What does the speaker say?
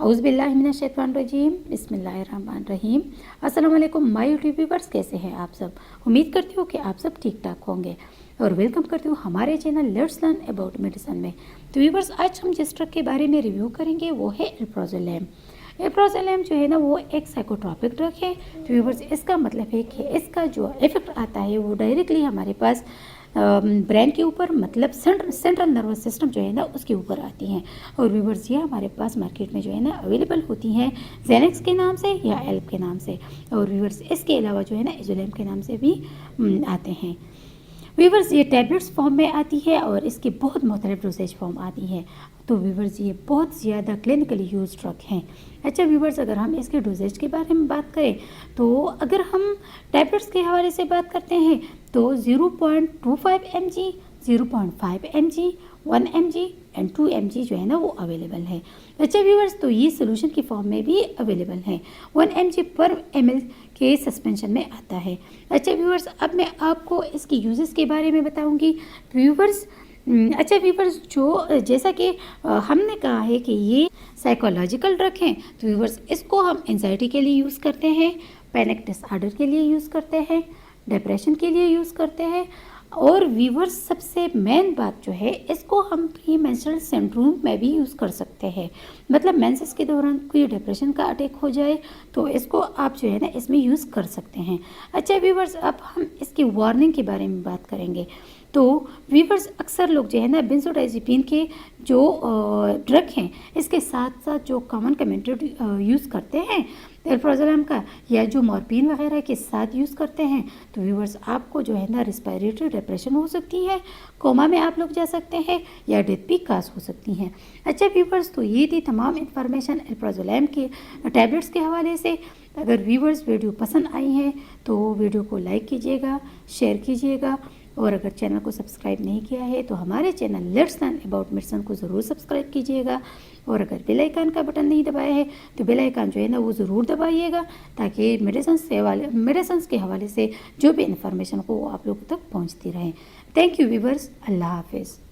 औज़ुबिल्लाहिमिनश्शैतानिर्रजीम बिस्मिल्लाहिर्रहमानिर्रहीम। अस्सलाम वालेकुम माय यूट्यूब व्यूअर्स, कैसे हैं आप सब। उम्मीद करती हूँ कि आप सब ठीक ठाक होंगे और वेलकम करती हूँ हमारे channel let's learn about medicine में। तो व्यूअर्स, आज हम जिस ड्रग के बारे में रिव्यू करेंगे वो है एल्प्रोज़ोलैम। एल्प्रोज़ोलैम जो है ना वो एक साइकोट्रॉपिक ड्रग है। तो व्यूअर्स, इसका मतलब है कि इसका जो इफेक्ट आता है वो डायरेक्टली हमारे पास ब्रेन के ऊपर, मतलब सेंट्रल नर्वस सिस्टम जो है ना उसके ऊपर आती हैं। और व्यूअर्स, ये हमारे पास मार्केट में जो है ना अवेलेबल होती हैं जेनेक्स के नाम से या एल्प के नाम से। और व्यूअर्स, इसके अलावा जो है ना एजोलैम के नाम से भी आते हैं। व्यूअर्स, ये टैबलेट्स फॉर्म में आती है और इसकी बहुत मुख्तलिफ डोसेज फॉर्म आती है। तो व्यूअर्स, ये बहुत ज़्यादा क्लिनिकली यूज ड्रग हैं। अच्छा व्यूअर्स, अगर हम इसके डोसेज के बारे में बात करें तो अगर हम टैबलेट्स के हवाले से बात करते हैं तो 0.25 mg, 0.5 mg, 1 mg and 2 mg जो है ना वो अवेलेबल है। अच्छा व्यूअर्स, तो ये सोल्यूशन की फॉर्म में भी अवेलेबल है। 1 mg पर ml के सस्पेंशन में आता है। अच्छा व्यूअर्स, अब मैं आपको इसकी यूजेस के बारे में बताऊंगी। व्यूअर्स, अच्छा व्यूअर्स, जो जैसा कि हमने कहा है कि ये साइकोलॉजिकल ड्रग हैं, तो व्यूअर्स इसको हम एंजाइटी के लिए यूज़ करते हैं, पैनिक डिसऑर्डर के लिए यूज़ करते हैं, डिप्रेशन के लिए यूज़ करते हैं। और व्यूअर्स, सबसे मेन बात जो है, इसको हम प्री मेंस्ट्रुअल सिंड्रोम में भी यूज़ कर सकते हैं। मतलब मेंसेस के दौरान कोई डिप्रेशन का अटैक हो जाए तो इसको आप जो है ना इसमें यूज़ कर सकते हैं। अच्छा व्यूअर्स, अब हम इसकी वार्निंग के बारे में बात करेंगे। तो व्यूअर्स, अक्सर लोग जो है ना बेंजोडाइज़ेपिन के जो ड्रग हैं इसके साथ साथ जो कॉमन कमेंटेड यूज़ करते हैं एल्प्रोज़ोलैम का, या जो मॉर्फिन वगैरह के साथ यूज़ करते हैं, तो व्यूअर्स आपको जो है ना रिस्पायरेटरी डिप्रेशन हो सकती है, कोमा में आप लोग जा सकते हैं या डेथ भी काज हो सकती हैं। अच्छा व्यूअर्स, तो ये थी तमाम इन्फॉर्मेशन एल्प्रोज़ोलैम के टैबलेट्स के हवाले से। अगर व्यूअर्स वीडियो पसंद आई है तो वीडियो को लाइक कीजिएगा, शेयर कीजिएगा, और अगर चैनल को सब्सक्राइब नहीं किया है तो हमारे channel let's learn about medicine को ज़रूर सब्सक्राइब कीजिएगा। और अगर बेल आइकन का बटन नहीं दबाया है तो बेल आइकन जो है ना वो ज़रूर दबाइएगा, ताकि मेडिसिन के हवाले से जो भी इन्फॉर्मेशन हो वो आप लोगों तक पहुंचती रहे। थैंक यू व्यूअर्स, अल्लाह हाफिज़।